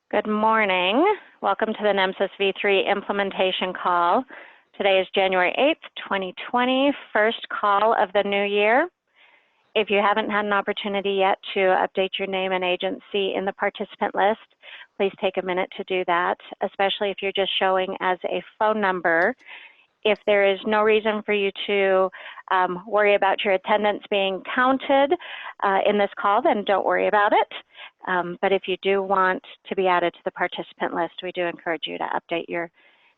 Good morning. Welcome to the NEMSIS v3 implementation call. Today is January 8th, 2020, first call of the new year. If you haven't had an opportunity yet to update your name and agency in the participant list, please take a minute to do that, especially if you're just showing as a phone number. If there is no reason for you to worry about your attendance being counted in this call, then don't worry about it. But if you do want to be added to the participant list, we do encourage you to update your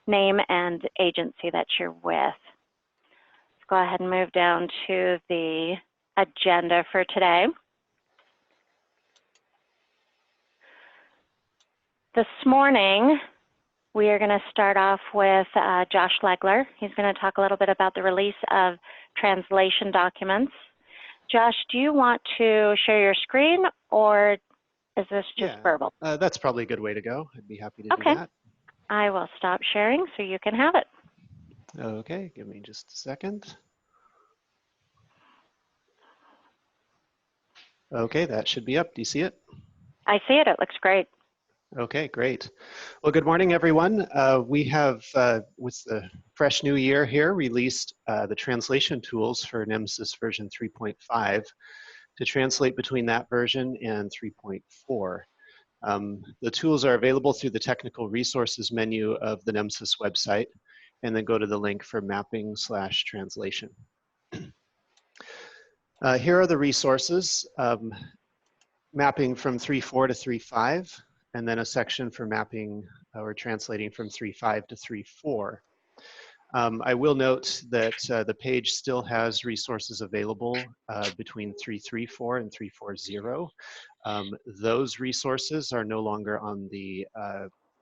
name and agency that you're with. Let's go ahead and move down to the agenda for today. This morning, we are going to start off with Josh Legler. He's going to talk a little bit about the release of translation documents. Josh, do you want to share your screen, or is this just verbal? That's probably a good way to go. I'd be happy to do that. I will stop sharing so you can have it. Okay, give me just a second. Okay, that should be up. Do you see it? I see it. It looks great. Okay, great. Well, good morning, everyone. We have, with the fresh new year here, released the translation tools for NEMSIS version 3.5 to translate between that version and 3.4. The tools are available through the technical resources menu of the NEMSIS website, and then go to the link for mapping/translation. Here are the resources, mapping from 3.4 to 3.5. And then a section for mapping or translating from 3.5 to 3.4. I will note that the page still has resources available between 3.3.4 and 3.4.0. Those resources are no longer on the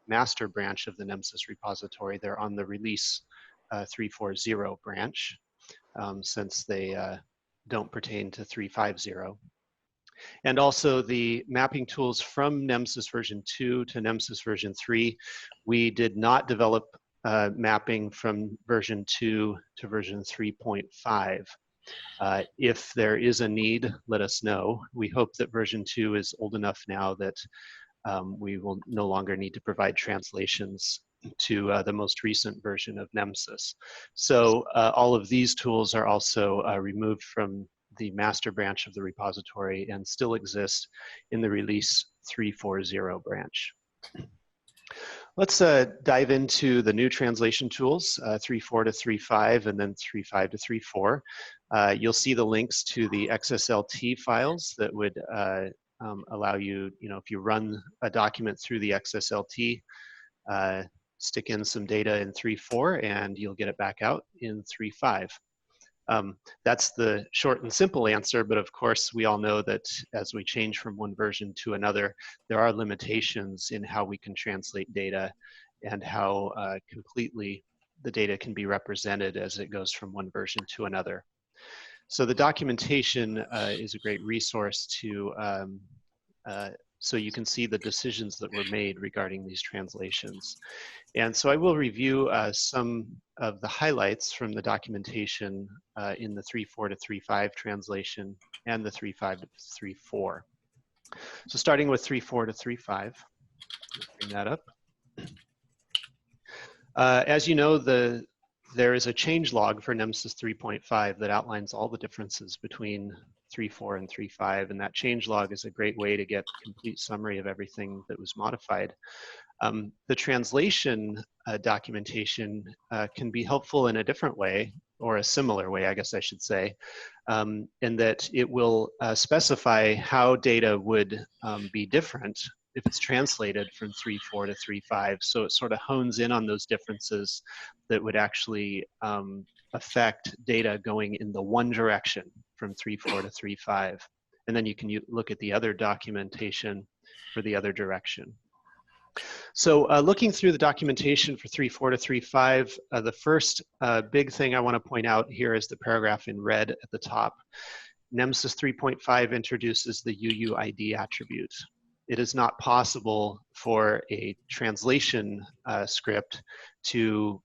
master branch of the NEMSIS repository. They're on the release 3.4.0 branch, since they don't pertain to 3.5.0. And also the mapping tools from NEMSIS version 2 to NEMSIS version 3. We did not develop mapping from version 2 to version 3.5. If there is a need, let us know. We hope that version 2 is old enough now that we will no longer need to provide translations to the most recent version of NEMSIS. So all of these tools are also removed from the master branch of the repository and still exist in the release 3.4.0 branch. Let's dive into the new translation tools, 3.4 to 3.5 and then 3.5 to 3.4. You'll see the links to the XSLT files that would allow you, if you run a document through the XSLT, stick in some data in 3.4 and you'll get it back out in 3.5. That's the short and simple answer, but of course we all know that as we change from one version to another, there are limitations in how we can translate data and how completely the data can be represented as it goes from one version to another. So the documentation is a great resource to so you can see the decisions that were made regarding these translations. And so I will review some of the highlights from the documentation in the 3.4 to 3.5 translation and the 3.5 to 3.4. So starting with 3.4 to 3.5, bring that up. As you know, there is a change log for NEMSIS 3.5 that outlines all the differences between 3.4 and 3.5, and that change log is a great way to get a complete summary of everything that was modified. The translation documentation can be helpful in a different way, or a similar way, I guess I should say, in that it will specify how data would be different if it's translated from 3.4 to 3.5. So it sort of hones in on those differences that would actually affect data going in the one direction from 3.4 to 3.5. And then you can look at the other documentation for the other direction. So looking through the documentation for 3.4 to 3.5, the first big thing I want to point out here is the paragraph in red at the top. NEMSIS 3.5 introduces the UUID attribute. It is not possible for a translation script to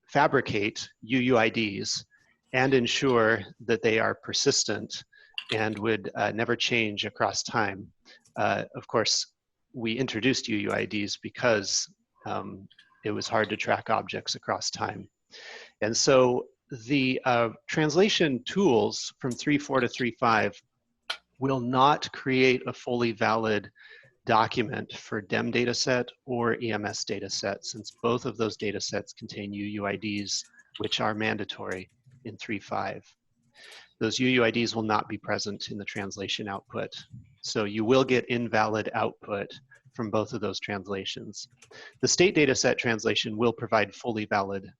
fabricate UUIDs and ensure that they are persistent and would never change across time. Of course, we introduced UUIDs because it was hard to track objects across time. And so the translation tools from 3.4 to 3.5 will not create a fully valid document for DEM dataset or EMS dataset, since both of those datasets contain UUIDs, which are mandatory in 3.5. Those UUIDs will not be present in the translation output. So you will get invalid output from both of those translations. The state dataset translation will provide fully valid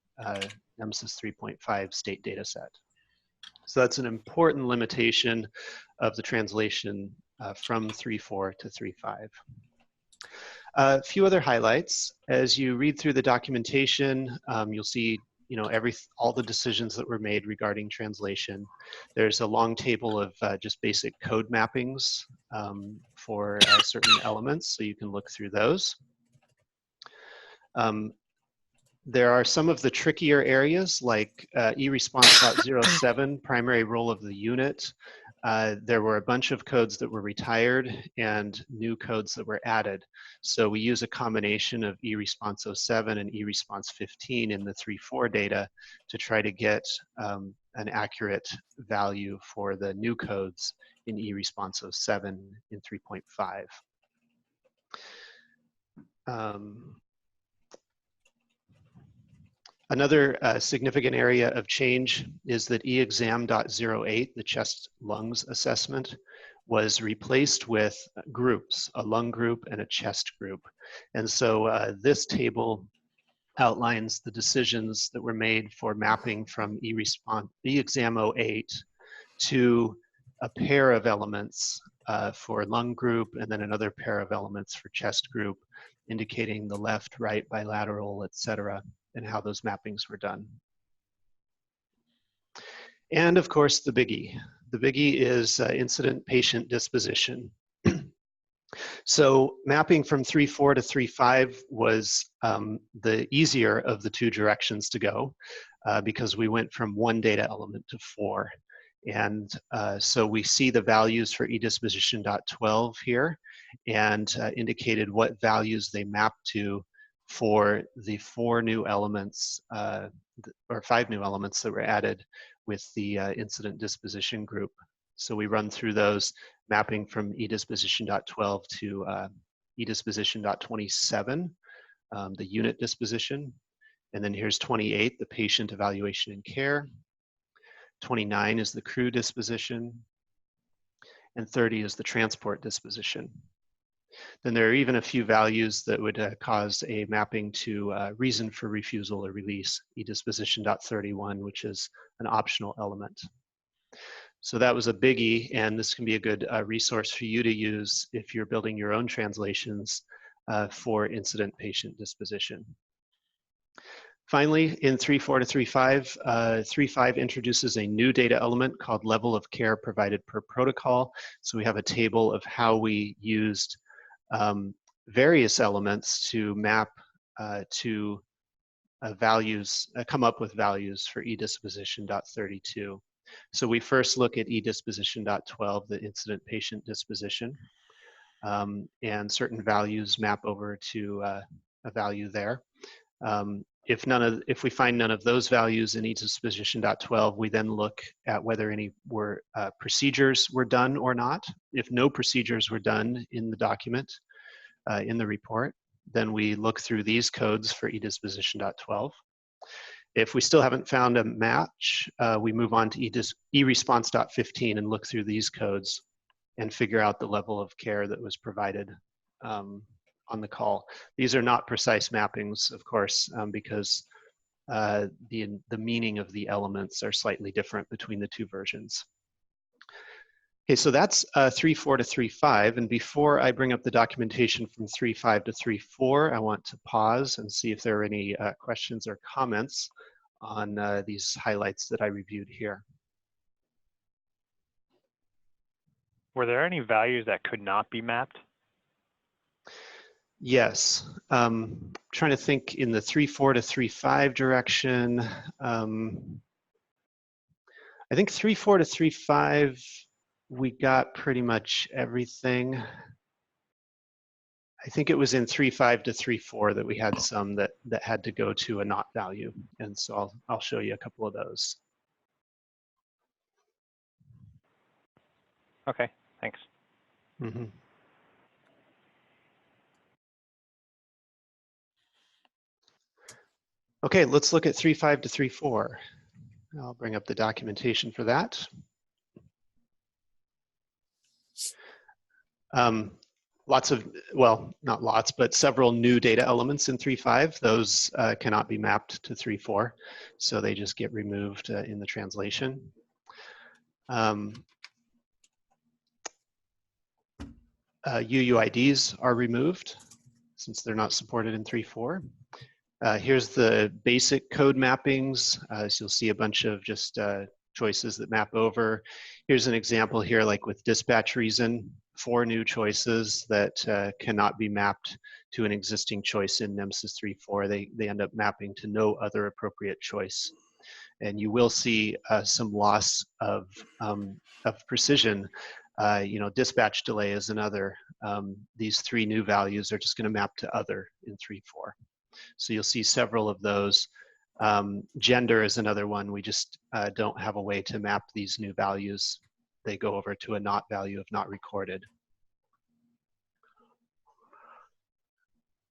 NEMSIS 3.5 state dataset. So that's an important limitation of the translation from 3.4 to 3.5. A few other highlights. As you read through the documentation, you'll see all the decisions that were made regarding translation. There's a long table of just basic code mappings for certain elements, so you can look through those. There are some of the trickier areas like eResponse.07, primary role of the unit. There were a bunch of codes that were retired and new codes that were added. So we use a combination of eResponse.07 and eResponse.15 in the 3.4 data to try to get an accurate value for the new codes in eResponse.07 in 3.5. Another significant area of change is that eExam.08, the chest lungs assessment, was replaced with groups, a lung group and a chest group. And so this table outlines the decisions that were made for mapping from eExam.08 to a pair of elements for lung group and then another pair of elements for chest group, indicating the left, right, bilateral, etc., and how those mappings were done. And of course, the biggie. The biggie is incident patient disposition. So mapping from 3.4 to 3.5 was the easier of the two directions to go because we went from one data element to 4. And so we see the values for eDisposition.12 here and indicated what values they map to for the 4 new elements or 5 new elements that were added with the incident disposition group. So we run through those mapping from eDisposition.12 to eDisposition.27, the unit disposition. And then here's 28, the patient evaluation and care. 29 is the crew disposition. And 30 is the transport disposition. Then there are even a few values that would cause a mapping to reason for refusal or release, eDisposition.31, which is an optional element. So that was a biggie, and this can be a good resource for you to use if you're building your own translations for incident patient disposition. Finally, in 3.4 to 3.5, 3.5 introduces a new data element called level of care provided per protocol. So we have a table of how we used various elements to map to values, come up with values for eDisposition.32. So we first look at eDisposition.12, the incident patient disposition, and certain values map over to a value there. If we find none of those values in eDisposition.12, we then look at whether any procedures were done or not. If no procedures were done in the document, in the report, then we look through these codes for eDisposition.12. If we still haven't found a match, we move on to eResponse.15 and look through these codes and figure out the level of care that was provided on the call. These are not precise mappings, of course, because the meaning of the elements are slightly different between the two versions. Okay, so that's 3.4 to 3.5, and before I bring up the documentation from 3.5 to 3.4, I want to pause and see if there are any questions or comments on these highlights that I reviewed here. Were there any values that could not be mapped? Yes, trying to think in the 3.4 to 3.5 direction. I think 3.4 to 3.5, we got pretty much everything. I think it was in 3.5 to 3.4 that we had some that had to go to a not value. And so I'll show you a couple of those. Okay, thanks. Mm-hmm. Okay, let's look at 3.5 to 3.4. I'll bring up the documentation for that. Lots of, well, not lots, but several new data elements in 3.5. Those cannot be mapped to 3.4, so they just get removed in the translation. UUIDs are removed since they're not supported in 3.4. Here's the basic code mappings. So you'll see a bunch of just choices that map over. Here's an example here, like with dispatch reason, 4 new choices that cannot be mapped to an existing choice in NEMSIS 3.4. They end up mapping to no other appropriate choice. And you will see some loss of precision. You know, dispatch delay is another. These 3 new values are just going to map to other in 3.4. So you'll see several of those. Gender is another one. We just don't have a way to map these new values. They go over to a not value if not recorded.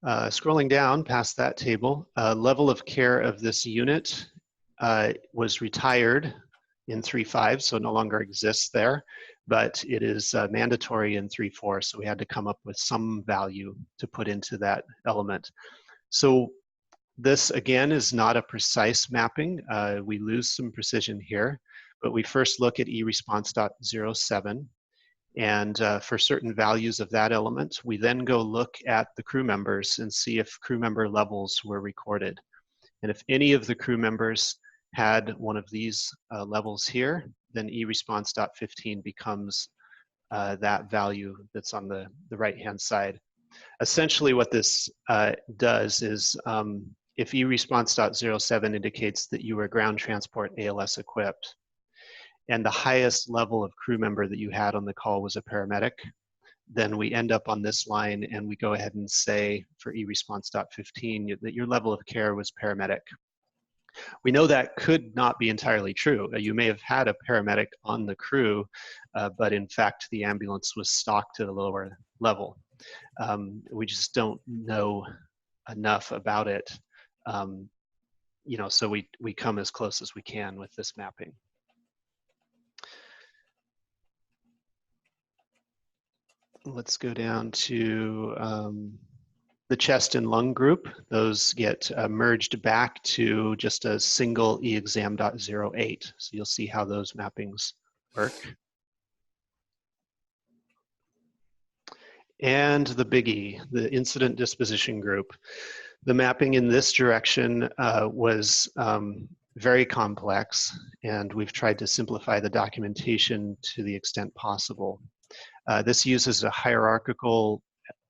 Scrolling down past that table, level of care of this unit was retired in 3.5, so no longer exists there, but it is mandatory in 3.4, so we had to come up with some value to put into that element. So this, again, is not a precise mapping. We lose some precision here, but we first look at eResponse.07, and for certain values of that element, we then go look at the crew members and see if crew member levels were recorded. And if any of the crew members had one of these levels here, then eResponse.15 becomes that value that's on the right-hand side. Essentially what this does is if eResponse.07 indicates that you were ground transport ALS equipped, and the highest level of crew member that you had on the call was a paramedic, then we end up on this line and we go ahead and say for eResponse.15 that your level of care was paramedic. We know that could not be entirely true. You may have had a paramedic on the crew, but in fact the ambulance was stocked at a lower level. We just don't know enough about it, you know, so we come as close as we can with this mapping. Let's go down to the chest and lung group. Those get merged back to just a single eExam.08. So you'll see how those mappings work. And the biggie, the incident disposition group. The mapping in this direction was very complex, and we've tried to simplify the documentation to the extent possible. This uses a hierarchical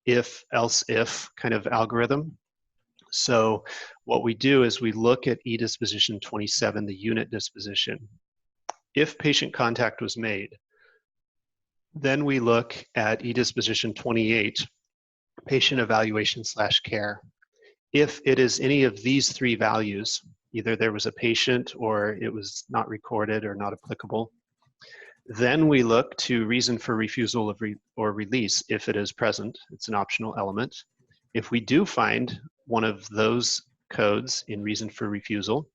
if, else, if kind of algorithm. So what we do is we look at eDisposition 27, the unit disposition. If patient contact was made, then we look at eDisposition 28, patient evaluation / care. If it is any of these 3 values, either there was a patient or it was not recorded or not applicable, then we look to reason for refusal of or release if it is present. It's an optional element. If we do find one of those codes in reason for refusal,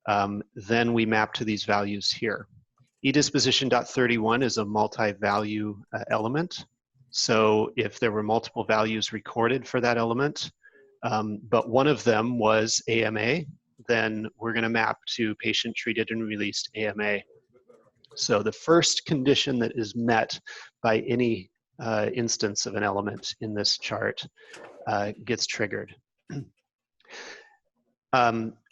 then we map to these values here. eDisposition.31 is a multi-value element. So if there were multiple values recorded for that element, but one of them was AMA, then we're going to map to patient treated and released AMA. So the first condition that is met by any instance of an element in this chart gets triggered.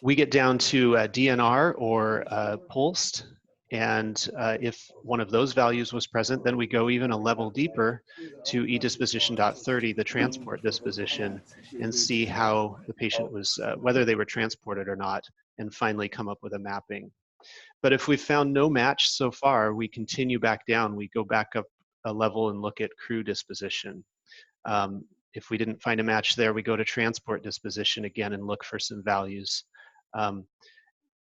We get down to DNR or pulsed, and if one of those values was present, then we go even a level deeper to eDisposition.30, the transport disposition, and see how the patient was, whether they were transported or not, and finally come up with a mapping. But if we've found no match so far, we continue back down. We go back up a level and look at crew disposition. If we didn't find a match there, we go to transport disposition again and look for some values.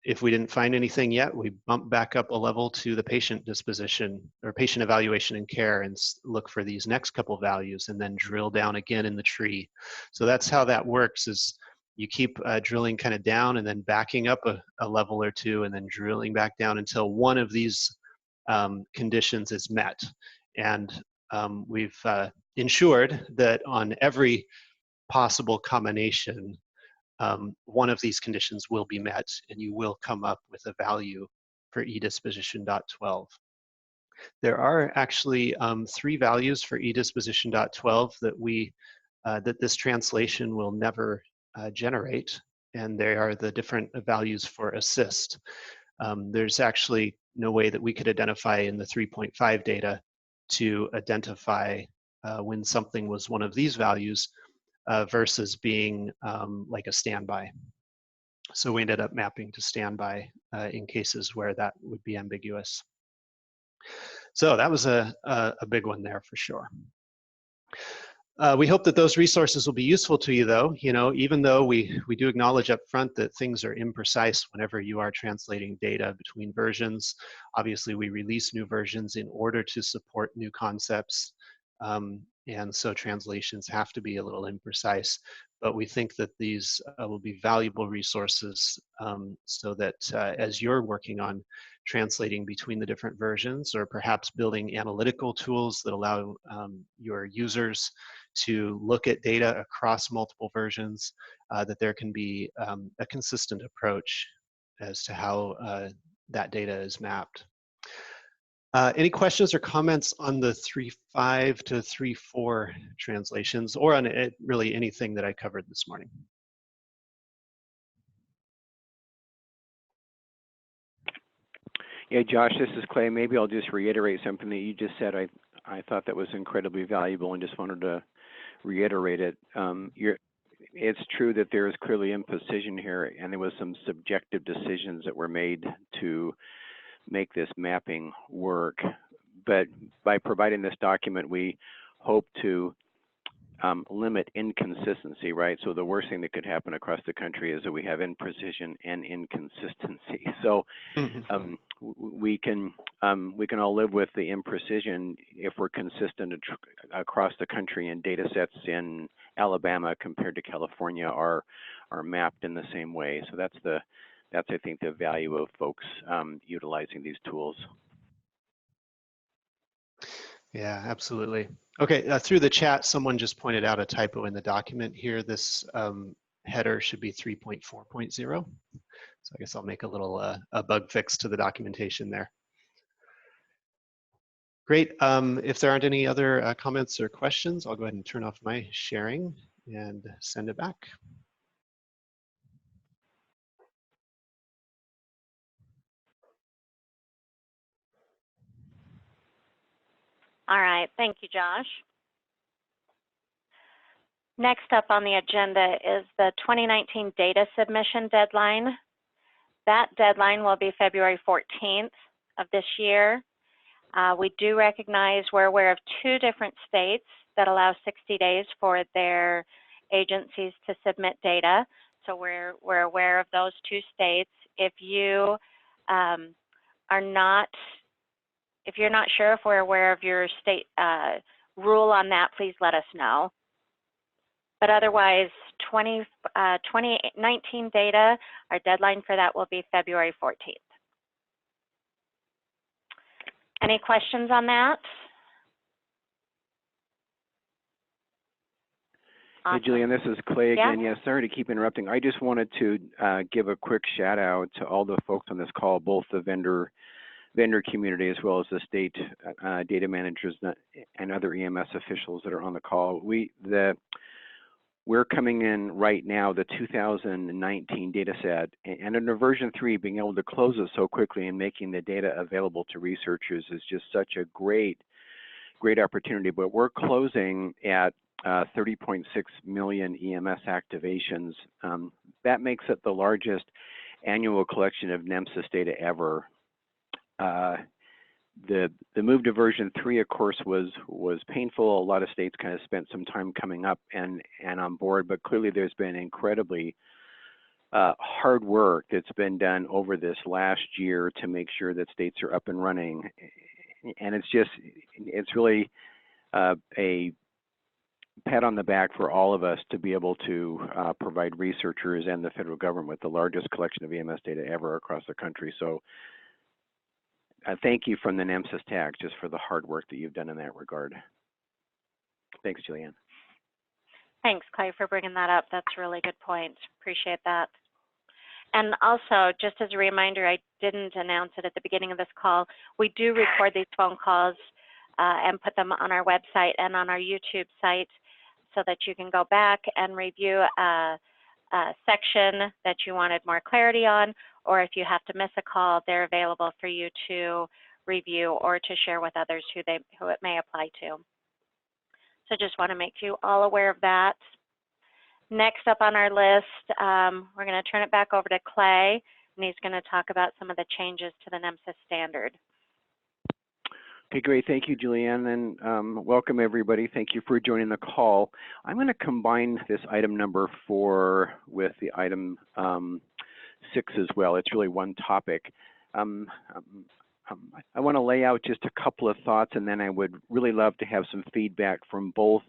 If we didn't find anything yet, we bump back up a level to the patient disposition or patient evaluation and care and look for these next couple values and then drill down again in the tree. So that's how that works, is you keep drilling kind of down and then backing up a level or two and then drilling back down until one of these conditions is met. And we've ensured that on every possible combination, one of these conditions will be met and you will come up with a value for eDisposition.12. There are actually 3 values for eDisposition.12 that this translation will never generate, and they are the different values for assist. There's actually no way that we could identify in the 3.5 data to identify when something was one of these values versus being like a standby. So we ended up mapping to standby in cases where that would be ambiguous. So that was a big one there for sure. We hope that those resources will be useful to you, though. You know, even though we do acknowledge up front that things are imprecise whenever you are translating data between versions. Obviously, we release new versions in order to support new concepts. And so translations have to be a little imprecise, but we think that these will be valuable resources so that as you're working on translating between the different versions, or perhaps building analytical tools that allow your users to look at data across multiple versions, that there can be a consistent approach as to how that data is mapped. Any questions or comments on the 3.5 to 3.4 translations, or on really anything that I covered this morning? Yeah, Josh, this is Clay. Maybe I'll just reiterate something that you just said. I thought that was incredibly valuable and just wanted to reiterate it. It's true that there is clearly imprecision here, and there was some subjective decisions that were made to make this mapping work. But by providing this document, we hope to limit inconsistency, right? So the worst thing that could happen across the country is that we have imprecision and inconsistency. So we can all live with the imprecision if we're consistent across the country, and data sets in Alabama compared to California are mapped in the same way. So that's I think the value of folks utilizing these tools. Yeah, absolutely. Okay, through the chat, someone just pointed out a typo in the document here. This header should be 3.4.0. So I guess I'll make a little a bug fix to the documentation there. Great. If there aren't any other comments or questions, I'll go ahead and turn off my sharing and send it back. All right, thank you, Josh. Next up on the agenda is the 2019 data submission deadline. That deadline will be February 14th of this year. We do recognize we're aware of 2 different states that allow 60 days for their agencies to submit data. So we're aware of those 2 states. If you if you're not sure if we're aware of your state rule on that, please let us know. But otherwise, 2019 data, our deadline for that will be February 14th. Any questions on that? Awesome. Hey, Julianne, this is Clay again. Yeah. Yeah, sorry to keep interrupting. I just wanted to give a quick shout out to all the folks on this call, both the vendor community as well as the state data managers and other EMS officials that are on the call. We're coming in right now, the 2019 data set, and under version 3, being able to close it so quickly and making the data available to researchers is just such a great opportunity. But we're closing at 30.6 million EMS activations. That makes it the largest annual collection of NEMSIS data ever. the move to version 3, of course, was painful. A lot of states kind of spent some time coming up and on board, but clearly there's been incredibly hard work that's been done over this last year to make sure that states are up and running. And it's really a pat on the back for all of us to be able to provide researchers and the federal government with the largest collection of EMS data ever across the country. So thank you from the NEMSIS TAG just for the hard work that you've done in that regard. Thanks, Julianne. Thanks, Clay, for bringing that up. That's a really good point. Appreciate that. And also, just as a reminder, I didn't announce it at the beginning of this call, we do record these phone calls and put them on our website and on our YouTube site so that you can go back and review a section that you wanted more clarity on, or if you have to miss a call, they're available for you to review or to share with others who it may apply to. So just want to make you all aware of that. Next up on our list, we're going to turn it back over to Clay, and he's going to talk about some of the changes to the NEMSIS standard. Okay, great. Thank you, Julianne, and welcome everybody. Thank you for joining the call. I'm going to combine this item number 4 with the item 6 as well. It's really one topic. I want to lay out just a couple of thoughts, and then I would really love to have some feedback from both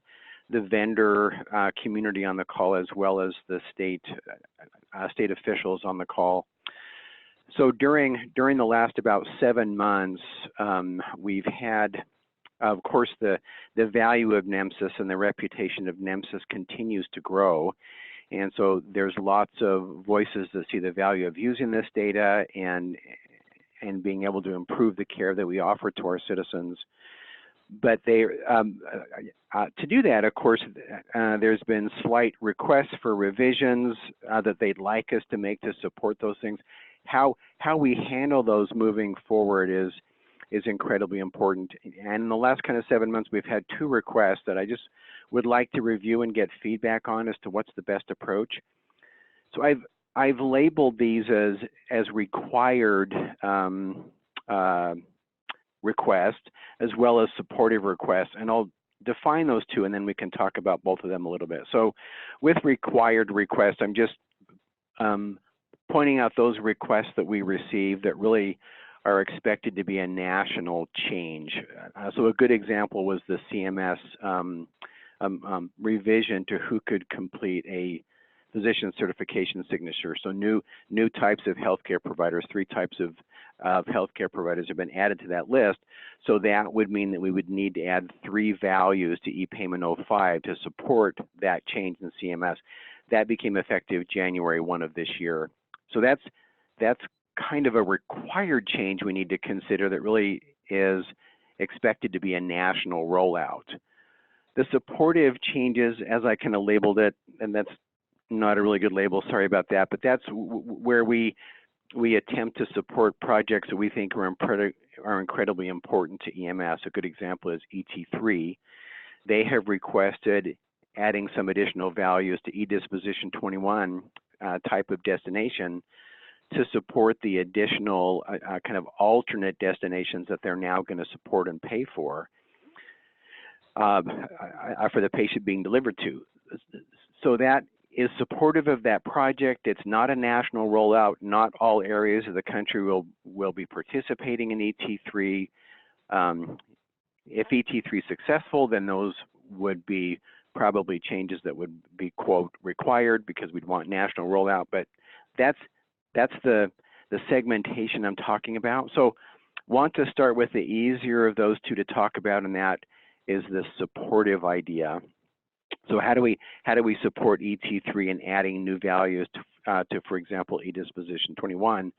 the vendor community on the call as well as the state officials on the call. So during the last about 7 months, we've had, of course, the value of NEMSIS and the reputation of NEMSIS continues to grow. And so there's lots of voices that see the value of using this data and being able to improve the care that we offer to our citizens. But to do that, of course, there's been slight requests for revisions that they'd like us to make to support those things. How we handle those moving forward is incredibly important. And in the last kind of 7 months, we've had 2 requests that I just would like to review and get feedback on as to what's the best approach. So I've labeled these as required requests as well as supportive requests, and I'll define those 2 and then we can talk about both of them a little bit. So with required requests, I'm just pointing out those requests that we receive that really are expected to be a national change. So a good example was the CMS revision to who could complete a physician certification signature. So new types of healthcare providers, 3 types of healthcare providers have been added to that list. So that would mean that we would need to add 3 values to e-payment 05 to support that change in CMS. That became effective January 1 of this year. So that's kind of a required change we need to consider that really is expected to be a national rollout. The supportive changes, as I kind of labeled it, and that's not a really good label, sorry about that, but that's where we attempt to support projects that we think are incredibly important to EMS. A good example is ET3. They have requested adding some additional values to eDisposition 21 type of destination to support the additional kind of alternate destinations that they're now going to support and pay for the patient being delivered to. So that is supportive of that project. It's not a national rollout. Not all areas of the country will be participating in ET3. If ET3 is successful, then those would be probably changes that would be, quote, required because we'd want national rollout. But that's the segmentation I'm talking about. So want to start with the easier of those 2 to talk about, and that is the supportive idea. So how do we support ET3 in adding new values to for example, eDisposition 21?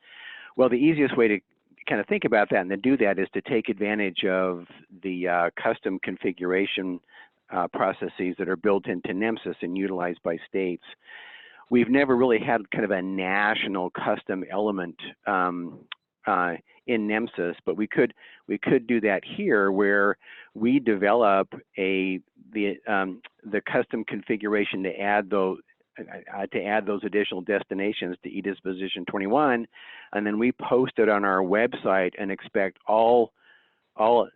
Well, the easiest way to kind of think about that and to do that is to take advantage of the custom configuration processes that are built into NEMSIS and utilized by states. We've never really had kind of a national custom element in NEMSIS, but we could do that here, where we develop the custom configuration to add those additional destinations to eDisposition 21, and then we post it on our website and expect all all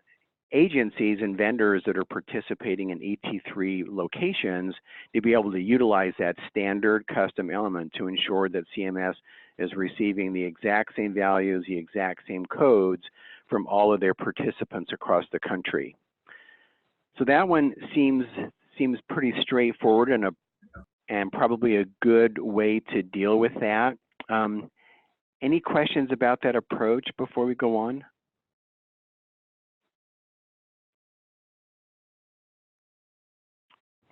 agencies and vendors that are participating in ET3 locations to be able to utilize that standard custom element to ensure that CMS is receiving the exact same values, the exact same codes from all of their participants across the country. So that one seems pretty straightforward and probably a good way to deal with that. Any questions about that approach before we go on?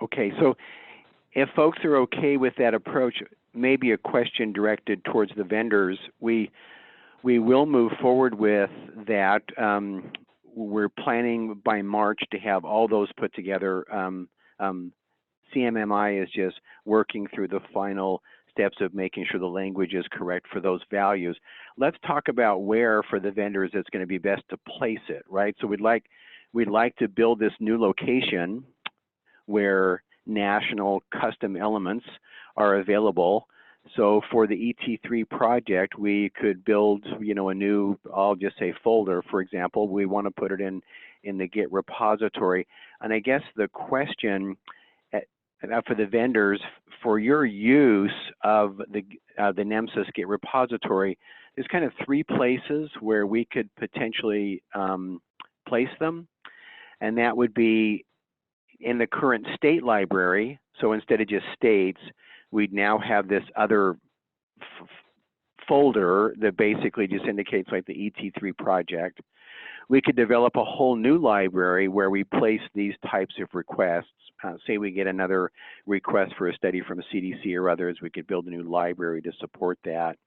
Okay, so if folks are okay with that approach, maybe a question directed towards the vendors. We will move forward with that. We're planning by March to have all those put together. CMMI is just working through the final steps of making sure the language is correct for those values. Let's talk about where for the vendors it's going to be best to place it, right? So we'd like to build this new location where national custom elements are available. So for the ET3 project, we could build, you know, a new, I'll just say folder, for example. We want to put it in the Git repository. And I guess the question for the vendors, for your use of the NEMSIS Git repository, there's kind of three places where we could potentially place them. And that would be in the current state library. So instead of just states, we'd now have this other folder that basically just indicates like the ET3 project. We could develop a whole new library where we place these types of requests. Say we get another request for a study from a CDC or others, we could build a new library to support that.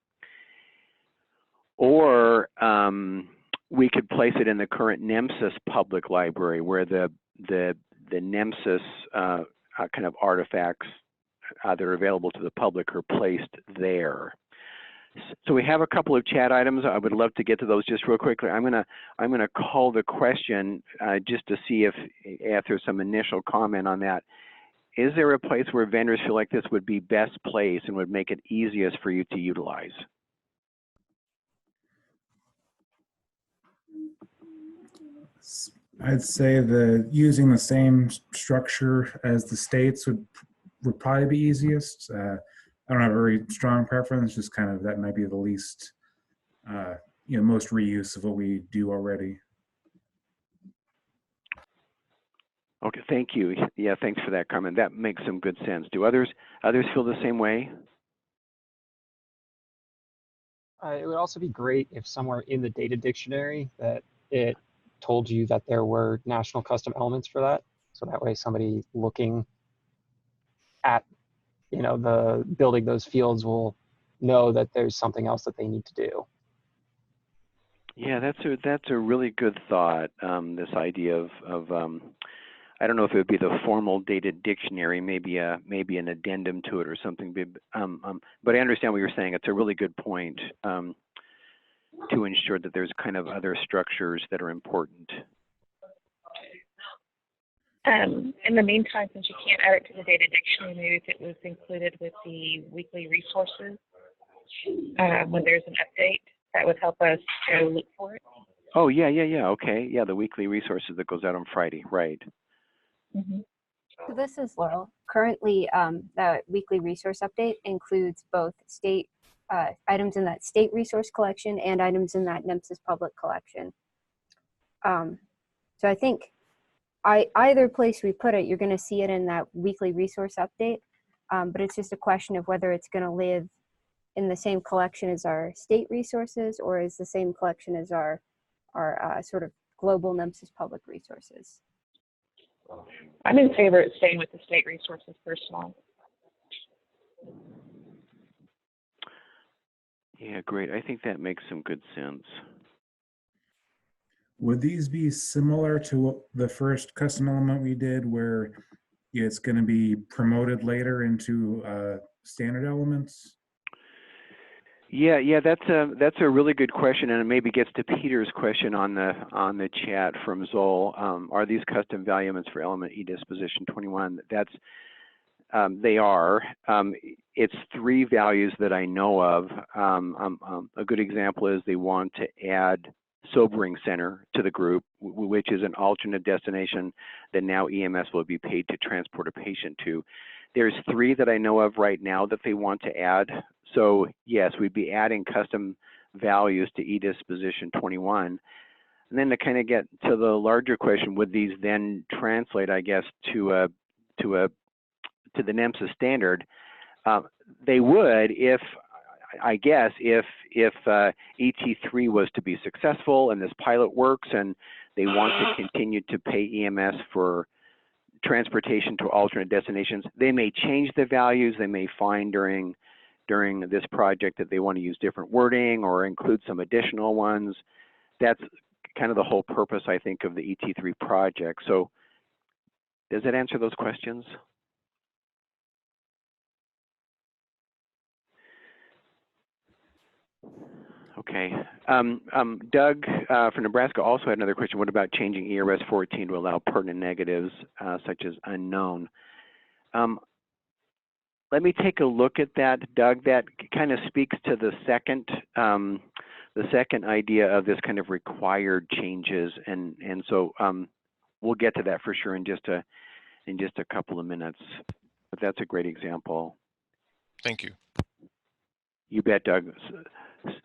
Or we could place it in the current NEMSIS public library where the NEMSIS kind of artifacts that are available to the public are placed there. So we have a couple of chat items. I would love to get to those just real quickly. I'm gonna call the question just to see if there's some initial comment on that. Is there a place where vendors feel like this would be best placed and would make it easiest for you to utilize? I'd say that using the same structure as the states would probably be easiest. I don't have a very strong preference, just kind of that might be the least, you know, most reuse of what we do already. Okay, thank you. Yeah, thanks for that comment. That makes some good sense. Do others feel the same way? It would also be great if somewhere in the data dictionary that it told you that there were national custom elements for that. So that way somebody looking at, you know, the building those fields will know that there's something else that they need to do. Yeah, that's a really good thought. This idea of I don't know if it would be the formal data dictionary, maybe an addendum to it or something. But I understand what you're saying. It's a really good point to ensure that there's kind of other structures that are important. In the meantime, since you can't add it to the data dictionary, maybe if it was included with the weekly resources when there's an update, that would help us go look for it. Oh, yeah, okay. Yeah, the weekly resources that goes out on Friday, right. Mm-hmm. So this is Laurel. Currently, the weekly resource update includes both state items in that state resource collection and items in that NEMSIS public collection. So I think either place we put it, you're going to see it in that weekly resource update, but it's just a question of whether it's going to live in the same collection as our state resources or is the same collection as our sort of global NEMSIS public resources. I'm in favor of staying with the state resources personally. Yeah, great. I think that makes some good sense. Would these be similar to the first custom element we did where it's going to be promoted later into standard elements? Yeah, that's a really good question, and it maybe gets to Peter's question on the chat from Zoll. Are these custom value elements for element eDisposition 21? They are. It's 3 values that I know of. A good example is they want to add sobering center to the group, which is an alternate destination that now EMS will be paid to transport a patient to. There's 3 that I know of right now that they want to add. So yes, we'd be adding custom values to eDisposition 21. And then to kind of get to the larger question, would these then translate, I guess, to the NEMSIS standard? They would if, I guess, if ET3 was to be successful and this pilot works and they want to continue to pay EMS for transportation to alternate destinations, they may change the values. They may find during this project that they want to use different wording or include some additional ones. That's kind of the whole purpose, I think, of the ET3 project. So does that answer those questions? Okay. Doug from Nebraska also had another question. What about changing ERS 14 to allow pertinent negatives such as unknown? Let me take a look at that, Doug. That kind of speaks to the second idea of this kind of required changes, and so we'll get to that for sure in just a couple of minutes. But that's a great example. Thank you. You bet, Doug.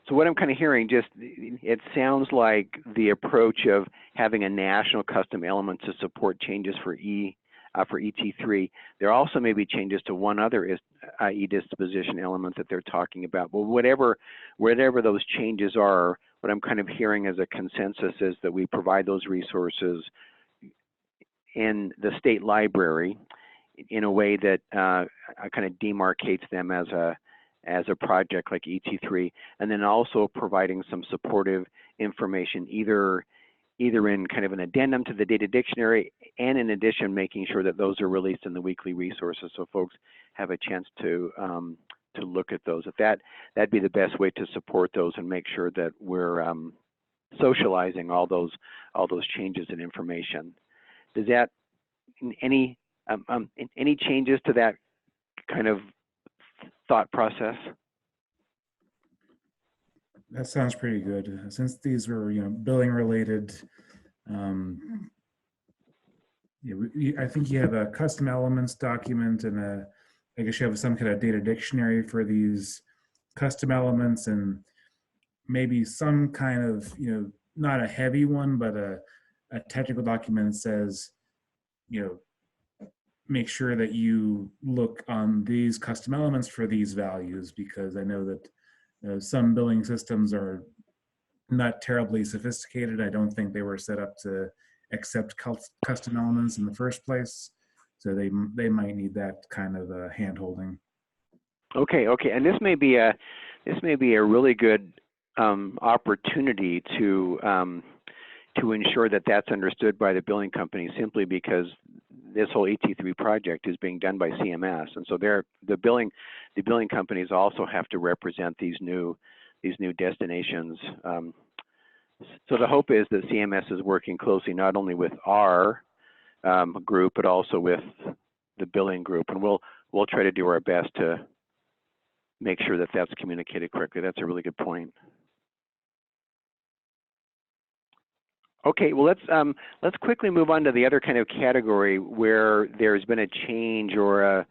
So what I'm kind of hearing, it sounds like the approach of having a national custom element to support changes for ET3. There also may be changes to one other eDisposition element that they're talking about. But whatever those changes are, what I'm kind of hearing as a consensus is that we provide those resources in the state library in a way that kind of demarcates them as a project like ET3, and then also providing some supportive information, either in kind of an addendum to the data dictionary, and in addition making sure that those are released in the weekly resources so folks have a chance to look at those. That'd be the best way to support those and make sure that we're socializing all those changes in information. Does that any changes to that kind of thought process? That sounds pretty good. Since these were, billing related, I think you have a custom elements document and I guess you have some kind of data dictionary for these custom elements, and maybe some kind of, not a heavy one, but a technical document that says, make sure that you look on these custom elements for these values, because I know that some billing systems are not terribly sophisticated. I don't think they were set up to accept custom elements in the first place, so they might need that kind of hand-holding. Okay, and this may be a really good opportunity to ensure that that's understood by the billing company, simply because this whole ET3 project is being done by CMS, and so the billing companies also have to represent these new destinations. So the hope is that CMS is working closely not only with our group but also with the billing group, and we'll try to do our best to make sure that that's communicated correctly. That's a really good point. Okay, well let's quickly move on to the other kind of category where there's been a change or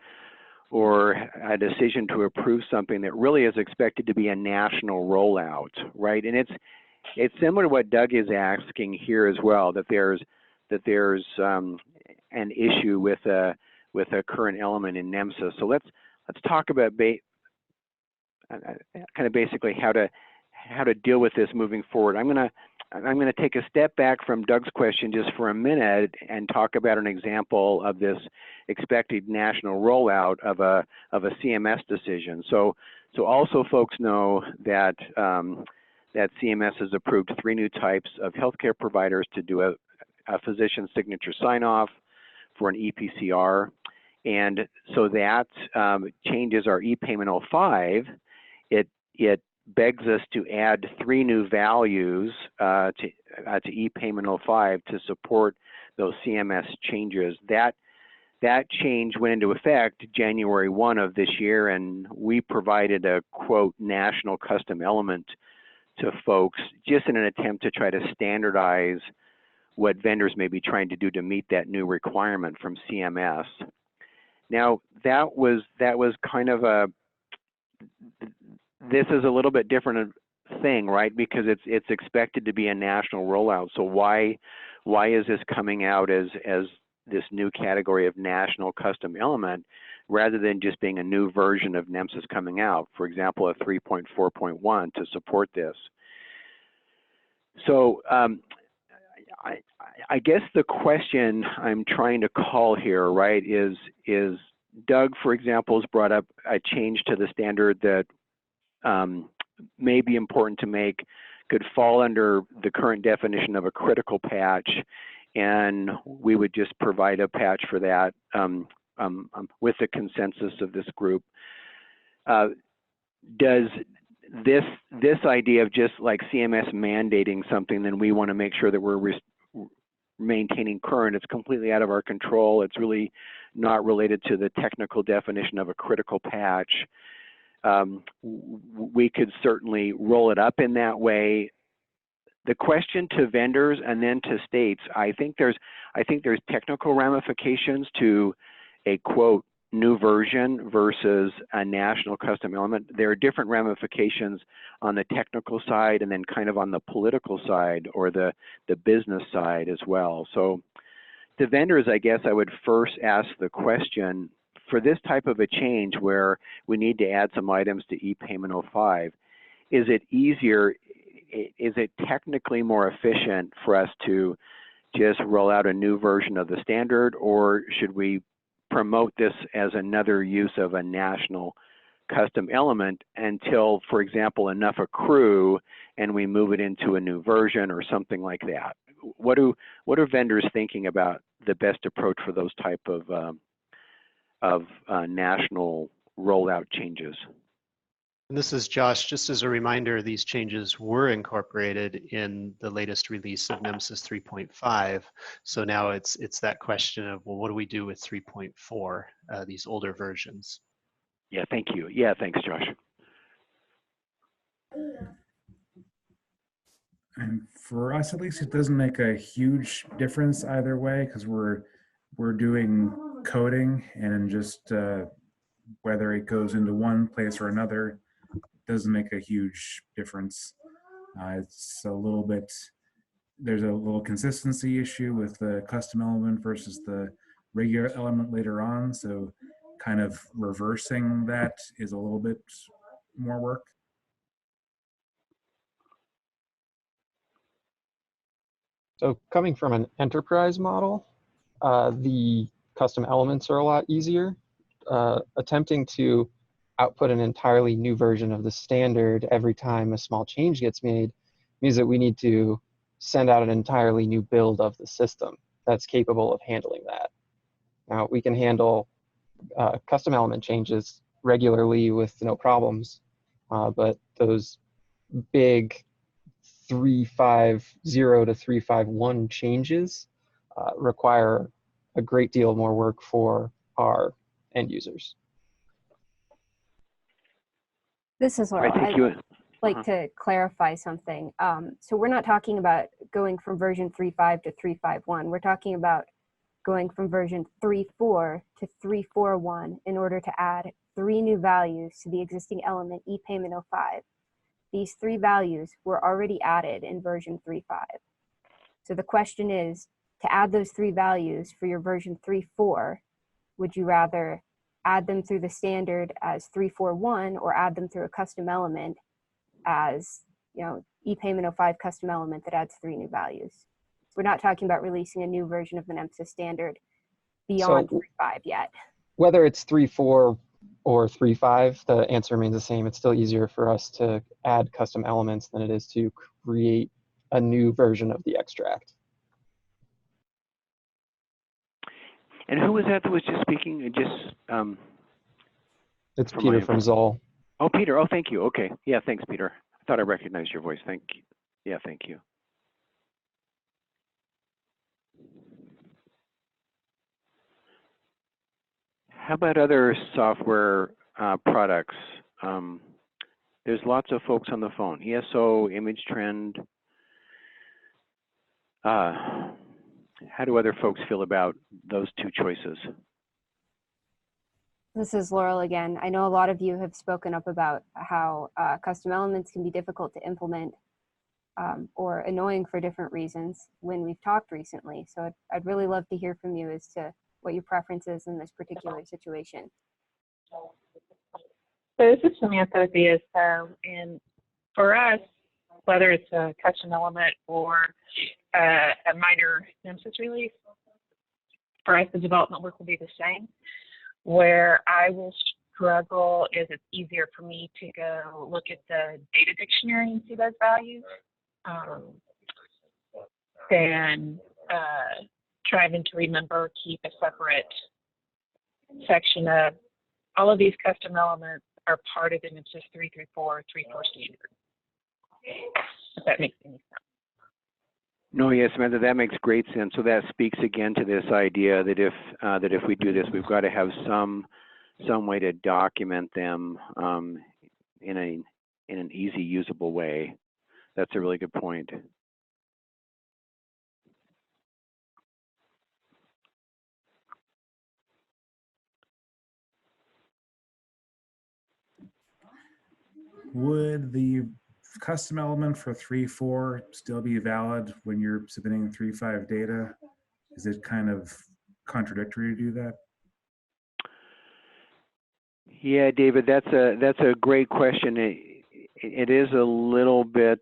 a decision to approve something that really is expected to be a national rollout, right? And it's similar to what Doug is asking here as well, that there's an issue with a current element in NEMSIS. So let's talk about kind of basically how to deal with this moving forward. I'm gonna take a step back from Doug's question just for a minute and talk about an example of this expected national rollout of a CMS decision. So also folks know that that CMS has approved 3 new types of healthcare providers to do a physician signature sign-off for an EPCR, and so that changes our e-payment 05. It begs us to add 3 new values to e-payment 05 to support those CMS changes. That change went into effect January 1 of this year, and we provided a quote national custom element to folks just in an attempt to try to standardize what vendors may be trying to do to meet that new requirement from CMS. Now, that was kind of this is a little bit different thing, right? Because it's expected to be a national rollout. So why is this coming out as this new category of national custom element rather than just being a new version of NEMSIS coming out? For example, a 3.4.1 to support this. So I guess the question I'm trying to call here, right, is Doug, for example, has brought up a change to the standard that may be important to make, could fall under the current definition of a critical patch, and we would just provide a patch for that with the consensus of this group. Does this idea of just like CMS mandating something, then we want to make sure that we're maintaining current, it's completely out of our control. It's really not related to the technical definition of a critical patch. We could certainly roll it up in that way. The question to vendors and then to states, I think there's technical ramifications to a quote new version versus a national custom element. There are different ramifications on the technical side and then kind of on the political side or the business side as well. So to vendors, I guess I would first ask the question, for this type of a change where we need to add some items to e-payment 05, is it easier, is it technically more efficient for us to just roll out a new version of the standard, or should we promote this as another use of a national custom element until, for example, enough accrue and we move it into a new version or something like that? What are vendors thinking about the best approach for those type of national rollout changes? And this is Josh. Just as a reminder, these changes were incorporated in the latest release of NEMSIS 3.5. So now it's that question of, well, what do we do with 3.4, these older versions? Yeah, thank you. Yeah, thanks, Josh. And for us, at least, it doesn't make a huge difference either way because we're doing coding, and just whether it goes into one place or another doesn't make a huge difference. It's a little bit, there's a little consistency issue with the custom element versus the regular element later on. So kind of reversing that is a little bit more work. So coming from an enterprise model, the custom elements are a lot easier. Attempting to output an entirely new version of the standard every time a small change gets made means that we need to send out an entirely new build of the system that's capable of handling that. Now, we can handle custom element changes regularly with no problems, but those big 350 to 351 changes require a great deal more work for our end users. This is Laurel. Thank you. I'd like to clarify something. So we're not talking about going from version 3.5 to 3.5.1. We're talking about going from version 3.4 to 3.4.1 in order to add 3 new values to the existing element ePayment 05. These 3 values were already added in version 3.5. So the question is, to add those 3 values for your version 3.4, would you rather add them through the standard as 3.4.1 or add them through a custom element as, you know, ePayment 05 custom element that adds 3 new values? We're not talking about releasing a new version of the NEMSIS standard beyond 3.5 yet. Whether it's 3.4 or 3.5, the answer remains the same. It's still easier for us to add custom elements than it is to create a new version of the extract. And who was that was just speaking? It's Peter from Zoll. Oh, Peter. Oh, thank you. Okay. Yeah, thanks, Peter. I thought I recognized your voice. Thank you. Yeah, thank you. How about other software products There's lots of folks on the phone. ESO, image trend. How do other folks feel about those two choices? This is Laurel again. I know a lot of you have spoken up about how custom elements can be difficult to implement or annoying for different reasons when we've talked recently. So I'd really love to hear from you as to what your preference is in this particular situation. So this is Samantha with ESO, and for us, whether it's a custom element or a minor NEMSIS release, for us the development work will be the same. Where I will struggle is it's easier for me to go look at the data dictionary and see those values than trying to remember, keep a separate section of all of these custom elements are part of the NEMSIS 334 standard. If that makes any sense. No, yes, Samantha, that makes great sense. So that speaks again to this idea that if we do this, we've got to have some way to document them in an easy, usable way. That's a really good point. Would the custom element for 3.4 still be valid when you're submitting 3.5 data? Is it kind of contradictory to do that? Yeah, David, that's a great question. It is a little bit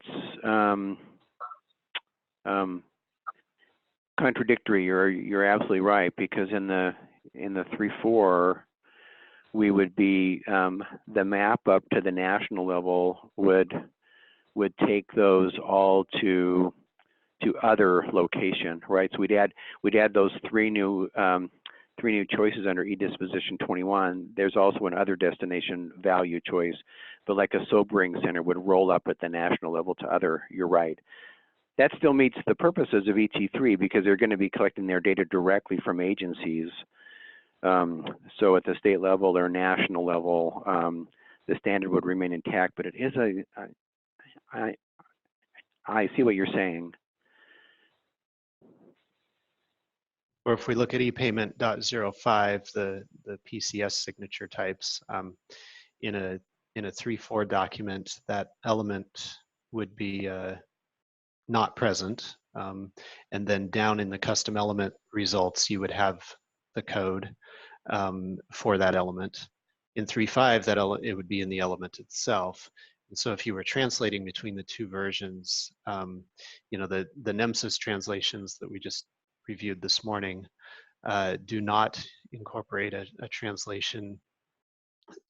contradictory. You're absolutely right, because in the 3.4 we would be the map up to the national level would take those all to other location, right? So we'd add those three new choices under eDisposition 21. There's also an other destination value choice, but like a sobering center would roll up at the national level to other. You're right. That still meets the purposes of ET3 because they're going to be collecting their data directly from agencies. So at the state level or national level, the standard would remain intact, but it is I see what you're saying. Or if we look at ePayment.05, the PCS signature types, in a 3.4 document, that element would be not present. And then down in the custom element results, you would have the code for that element. In 3.5, it would be in the element itself. And so if you were translating between the two versions, you know, the NEMSIS translations that we just reviewed this morning do not incorporate a translation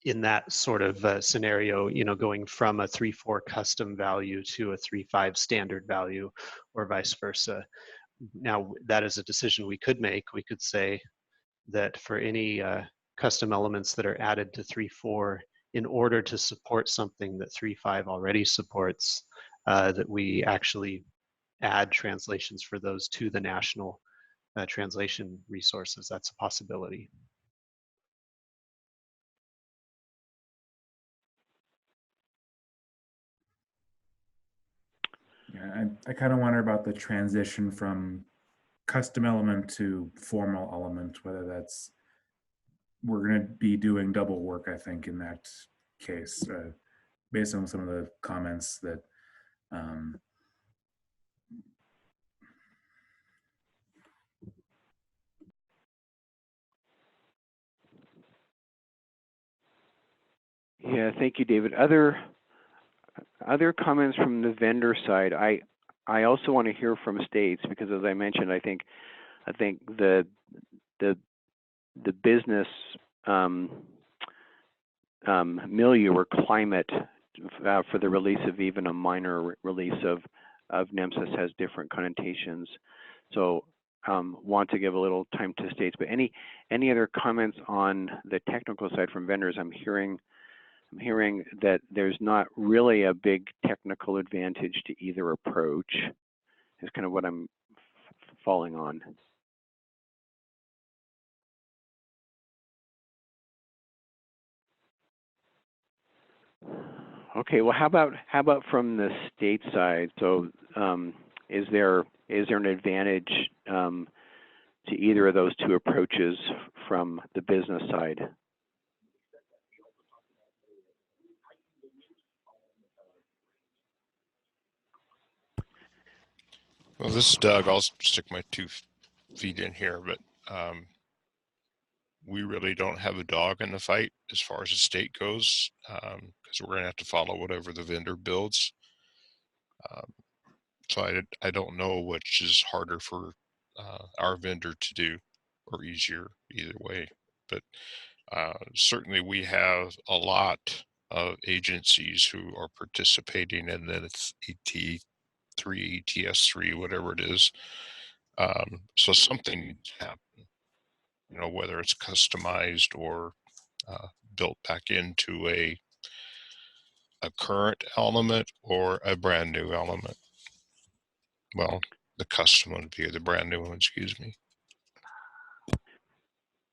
in that sort of scenario, you know, going from a 3.4 custom value to a 3.5 standard value or vice versa. Now, that is a decision we could make. We could say that for any custom elements that are added to 3.4, in order to support something that 3.5 already supports, that we actually add translations for those to the national translation resources. That's a possibility. Yeah, I kind of wonder about the transition from custom element to formal element, whether that's, we're going to be doing double work, I think, in that case, based on some of the comments that Yeah, thank you, David. Other comments from the vendor side. I also want to hear from states because, as I mentioned, I think the business milieu or climate for the release of even a minor release of NEMSIS has different connotations. So want to give a little time to states, but any other comments on the technical side from vendors? I'm hearing that there's not really a big technical advantage to either approach. Is kind of what I'm falling on. Okay, well, how about from the state side? So, is there an advantage to either of those two approaches from the business side? Well, this is Doug. I'll stick my 2 feet in here, but we really don't have a dog in the fight as far as the state goes, because we're going to have to follow whatever the vendor builds. So I don't know which is harder for our vendor to do or easier either way. But certainly we have a lot of agencies who are participating, and then it's ET3, ETS3, whatever it is. So something needs to happen, you know, whether it's customized or built back into a current element or a brand new element. Well, the custom would be the brand new one, excuse me.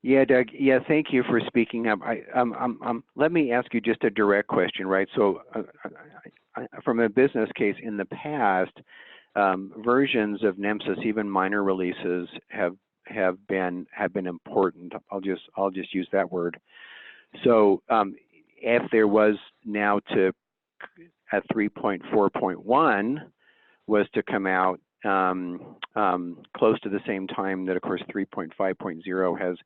Yeah, Doug. Yeah, thank you for speaking up. Let me ask you just a direct question, right? So, from a business case in the past, versions of NEMSIS, even minor releases, have been important. I'll just use that word. So, if there was now to at 3.4.1 was to come out close to the same time that, of course, 3.5.0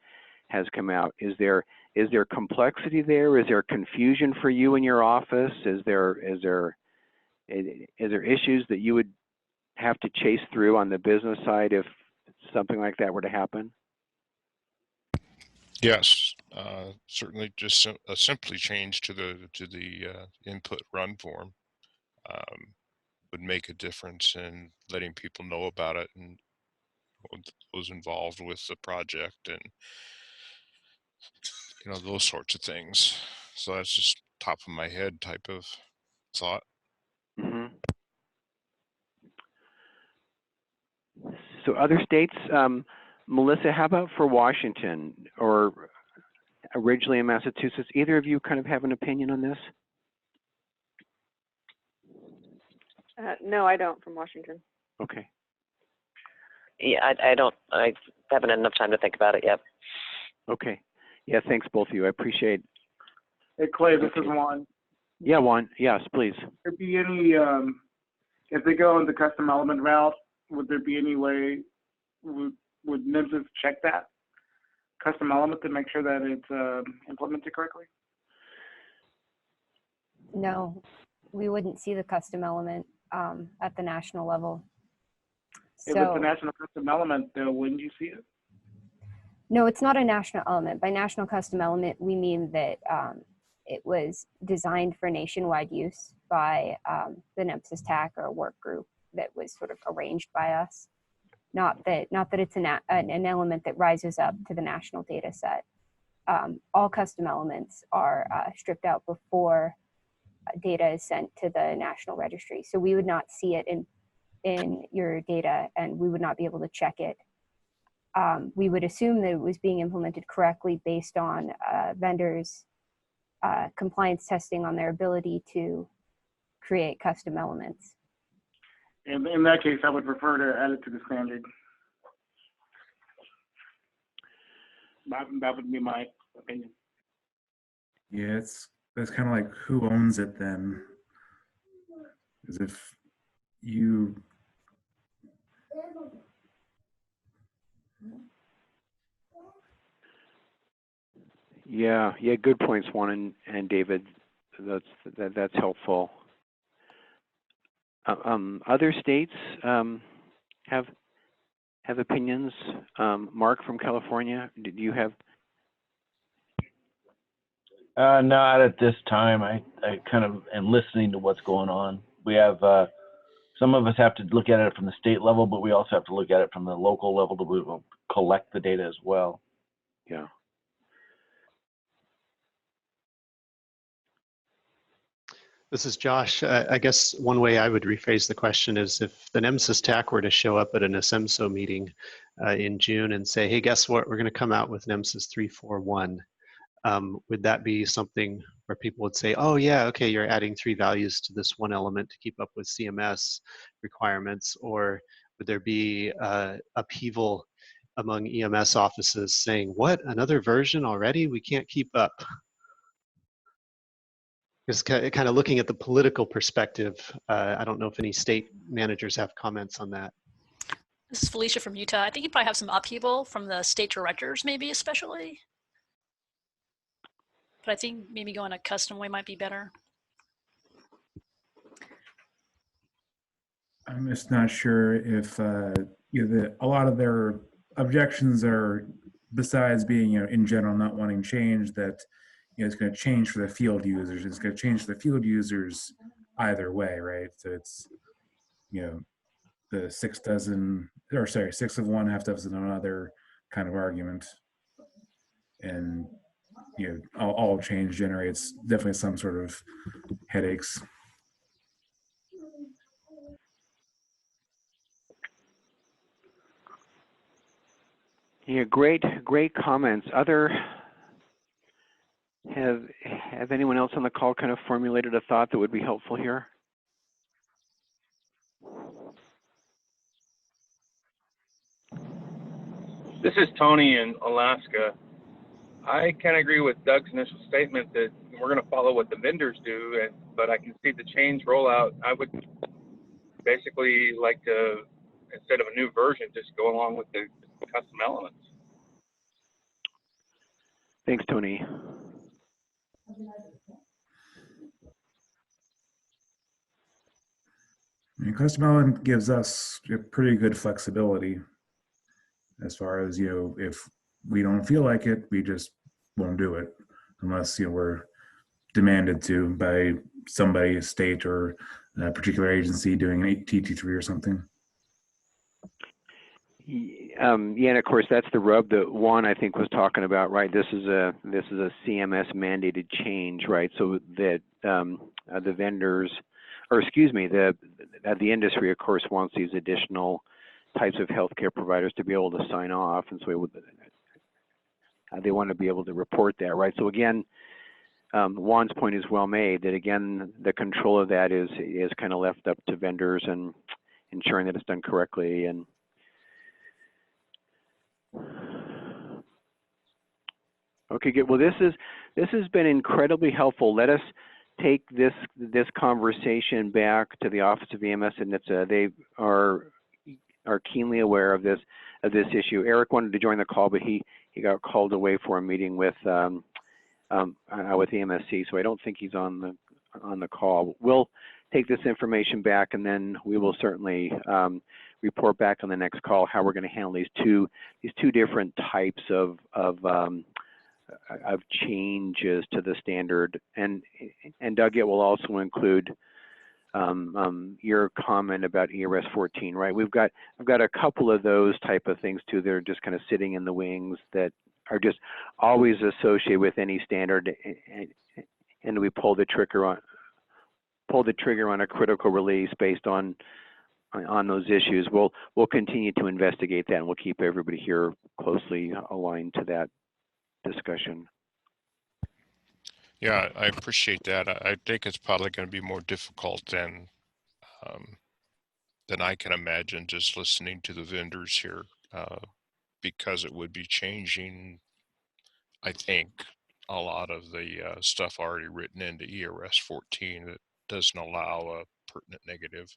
has come out, is there complexity there? Is there confusion for you in your office? Is there issues that you would have to chase through on the business side if something like that were to happen? Yes, certainly just a simply change to the input run form would make a difference in letting people know about it and those involved with the project and, you know, those sorts of things. So that's just top of my head type of thought. Mm-hmm. So other states, Melissa, how about for Washington or originally in Massachusetts? Either of you kind of have an opinion on this? No, I don't, from Washington. Okay. Yeah, I don't. I haven't had enough time to think about it yet. Okay. Yeah, thanks both of you. I appreciate. Hey Clay, this is Juan. Yeah, Juan. Yes, please. Would there be any, if they go in the custom element route, would there be any way, would NEMSIS check that custom element to make sure that it's implemented correctly? No, we wouldn't see the custom element at the national level. If it's a national custom element, wouldn't you see it? No, it's not a national element. By national custom element, we mean that it was designed for nationwide use by the NEMSIS TAC or a work group that was sort of arranged by us. Not that it's an element that rises up to the national data set. All custom elements are stripped out before data is sent to the national registry. So we would not see it in your data, and we would not be able to check it. We would assume that it was being implemented correctly based on vendors' compliance testing on their ability to create custom elements. In that case, I would prefer to add it to the standard. That would be my opinion. Yeah, that's kind of like who owns it then. As if you. Yeah, good points, Juan and David. That's helpful. Other states have opinions. Mark from California, did you have? Not at this time. I kind of am listening to what's going on. We have some of us have to look at it from the state level, but we also have to look at it from the local level to collect the data as well. Yeah. This is Josh. I guess one way I would rephrase the question is if the NEMSIS TAC were to show up at an ASEMSO meeting in June and say, hey, guess what? We're going to come out with NEMSIS 341. Would that be something where people would say, oh yeah, okay, you're adding 3 values to this one element to keep up with CMS requirements? Or would there be upheaval among EMS offices saying, what, another version already? We can't keep up. Just kind of looking at the political perspective, I don't know if any state managers have comments on that. This is Felicia from Utah. I think you probably have some upheaval from the state directors, maybe especially. But I think maybe going a custom way might be better. I'm just not sure if a lot of their objections are, besides being in general not wanting change, that it's going to change for the field users. It's going to change for the field users either way, right? So it's the 6 of one, half dozen of another kind of argument, and all change generates definitely some sort of headaches. Yeah, great comments. Have anyone else on the call kind of formulated a thought that would be helpful here? This is Tony in Alaska. I kind of agree with Doug's initial statement that we're going to follow what the vendors do, but I can see the change rollout. I would basically like to, instead of a new version, just go along with the custom elements. Thanks, Tony. Custom element gives us a pretty good flexibility as far as, if we don't feel like it, we just won't do it unless, we're demanded to by somebody, a state or a particular agency doing an TT3 or something. Yeah, and of course that's the rub that Juan I think was talking about, right? This is a CMS mandated change, right? So that the vendors, or excuse me, the industry of course wants these additional types of healthcare providers to be able to sign off, and so they want to be able to report that, right? So again, Juan's point is well made. That again, the control of that is kind of left up to vendors and ensuring that it's done correctly. And okay, good. Well, this has been incredibly helpful. Let us take this conversation back to the Office of EMS and NHTSA. They are keenly aware of this issue. Eric wanted to join the call, but he got called away for a meeting with EMSC, so I don't think he's on the call. We'll take this information back, and then we will certainly report back on the next call how we're going to handle these two different types of changes to the standard. And Doug, it will also include your comment about ERS 14, right? I've got a couple of those type of things too. They're just kind of sitting in the wings that are just always associated with any standard, and we pull the trigger on a critical release based on those issues. We'll continue to investigate that, and we'll keep everybody here closely aligned to that discussion. Yeah, I appreciate that. I think it's probably going to be more difficult than I can imagine just listening to the vendors here, because it would be changing, I think, a lot of the stuff already written into ERS 14 that doesn't allow a pertinent negative.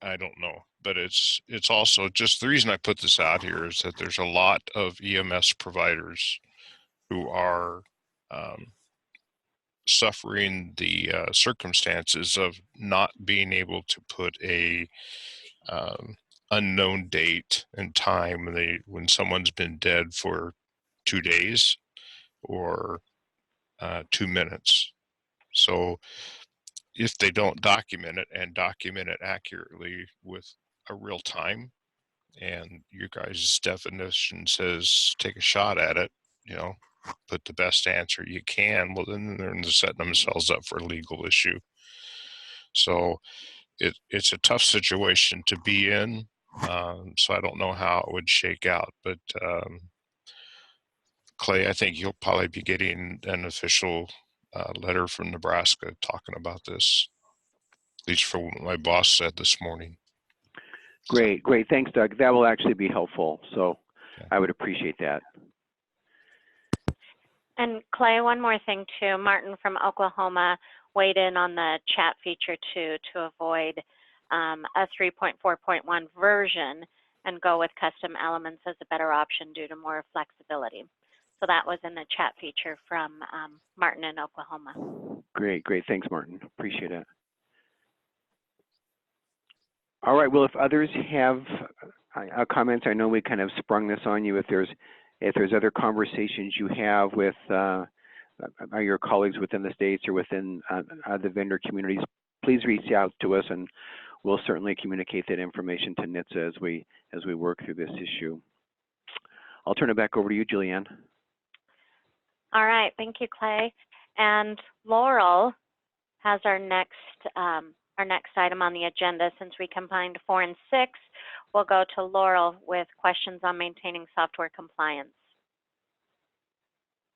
I don't know, but it's also just the reason I put this out here is that there's a lot of EMS providers who are suffering the circumstances of not being able to put a unknown date and time when someone's been dead for 2 days or 2 minutes. So if they don't document it and document it accurately with a real time, and your guys' definition says take a shot at it, put the best answer you can, well, then they're setting themselves up for a legal issue. So it's a tough situation to be in. So I don't know how it would shake out, but Clay, I think you'll probably be getting an official letter from Nebraska talking about this, at least for what my boss said this morning. Great, great. Thanks, Doug. That will actually be helpful. So Yeah. I would appreciate that. And Clay, one more thing too. Martin from Oklahoma weighed in on the chat feature too, to avoid a 3.4.1 version and go with custom elements as a better option due to more flexibility. So that was in the chat feature from Martin in Oklahoma. Great, great. Thanks, Martin. Appreciate it. All right. Well, if others have comments, I know we kind of sprung this on you. If there's other conversations you have with your colleagues within the states or within the vendor communities, please reach out to us, and we'll certainly communicate that information to NHTSA as we work through this issue. I'll turn it back over to you, Julianne. All right, thank you, Clay. And Laurel has our next item on the agenda. Since we combined 4 and 6, we'll go to Laurel with questions on maintaining software compliance.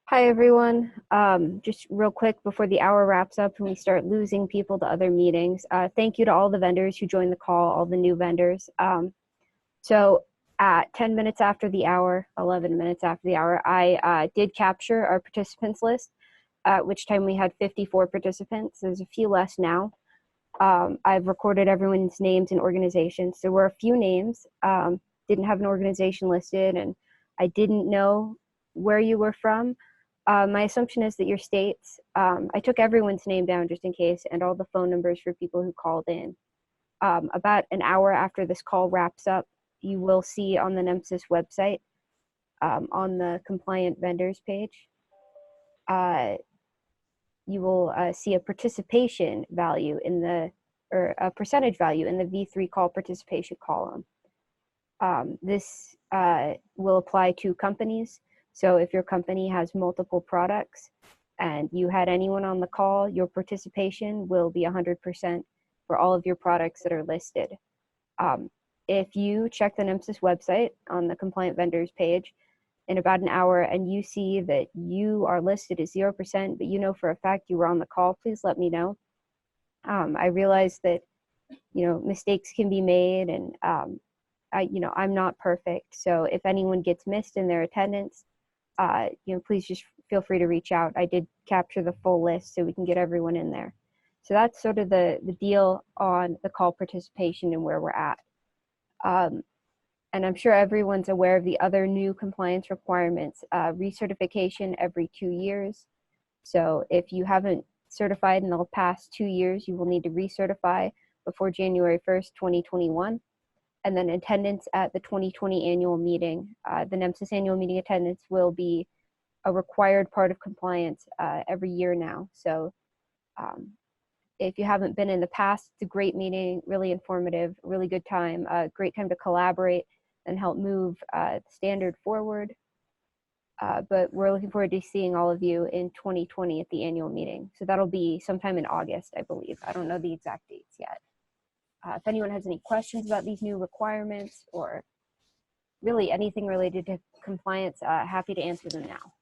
Hi, everyone. Just real quick before the hour wraps up and we start losing people to other meetings. Thank you to all the vendors who joined the call, all the new vendors. So at 10 minutes after the hour, 11 minutes after the hour, I did capture our participants list, at which time we had 54 participants. There's a few less now. I've recorded everyone's names and organizations. There were a few names, didn't have an organization listed, and I didn't know where you were from. My assumption is that your states. I took everyone's name down just in case, and all the phone numbers for people who called in. About an hour after this call wraps up, you will see on the NEMSIS website, on the compliant vendors page, you will see a participation value in the, or a percentage value in the V3 call participation column. This will apply to companies. So if your company has multiple products and you had anyone on the call, your participation will be 100% for all of your products that are listed. If you check the NEMSIS website on the compliant vendors page in about an hour and you see that you are listed as 0%, but you know for a fact you were on the call, please let me know. I realize that, mistakes can be made, and I'm not perfect. So if anyone gets missed in their attendance, please just feel free to reach out. I did capture the full list so we can get everyone in there. So that's sort of the deal on the call participation and where we're at. And I'm sure everyone's aware of the other new compliance requirements, recertification every 2 years. So if you haven't certified in the past 2 years, you will need to recertify before January 1st, 2021. And then attendance at the 2020 annual meeting. The NEMSIS annual meeting attendance will be a required part of compliance every year now. So if you haven't been in the past, it's a great meeting, really informative, really good time, great time to collaborate and help move the standard forward. But we're looking forward to seeing all of you in 2020 at the annual meeting. So that'll be sometime in August, I believe. I don't know the exact dates yet. If anyone has any questions about these new requirements or really anything related to compliance, happy to answer them now.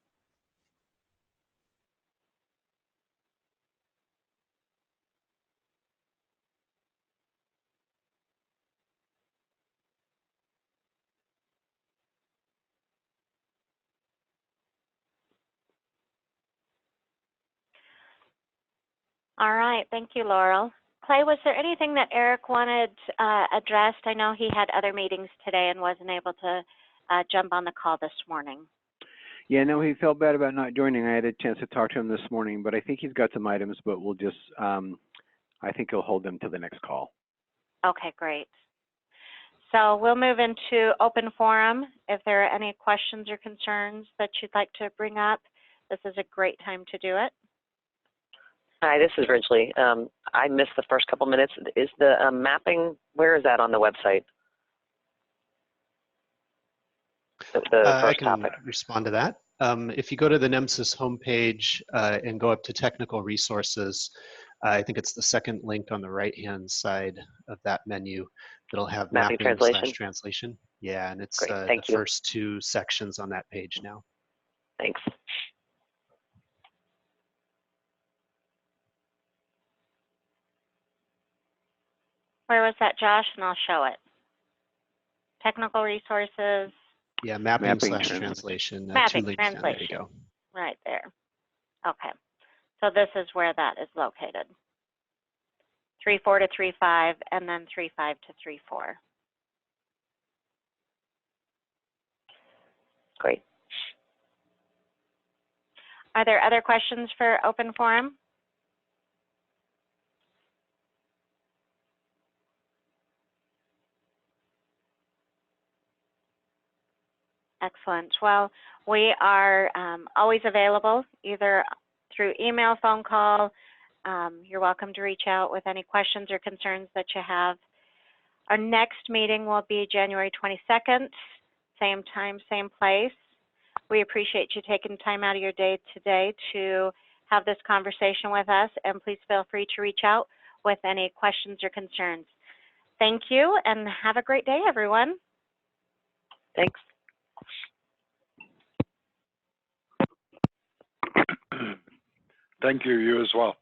All right, thank you, Laurel. Clay, was there anything that Eric wanted addressed? I know he had other meetings today and wasn't able to jump on the call this morning. Yeah, no, he felt bad about not joining. I had a chance to talk to him this morning, but I think he's got some items, but we'll just, I think he'll hold them to the next call. Okay, great. So we'll move into open forum. If there are any questions or concerns that you'd like to bring up, this is a great time to do it. Hi, this is Ridgely. I missed the first couple minutes. Is the mapping, where is that on the website? I can respond to that. If you go to the NEMSIS homepage and go up to technical resources, I think it's the second link on the right-hand side of that menu that'll have mapping / translation. Yeah, and it's the first 2 sections on that page now. Thanks. Where was that, Josh? And I'll show it. Technical resources. Yeah, mapping, Mapping slash trans- translation. Mapping, two links down. There you translation. go. Right there. Okay. So this is where that is located. 3.4 to 3.5, and then 3.5 to 3.4. Great. Are there other questions for open forum? Excellent. Well, we are always available, either through email, phone call. You're welcome to reach out with any questions or concerns that you have. Our next meeting will be January 22nd, same time, same place. We appreciate you taking time out of your day today to have this conversation with us, and please feel free to reach out with any questions or concerns. Thank you, and have a great day, everyone. Thanks. Thank you. You as well.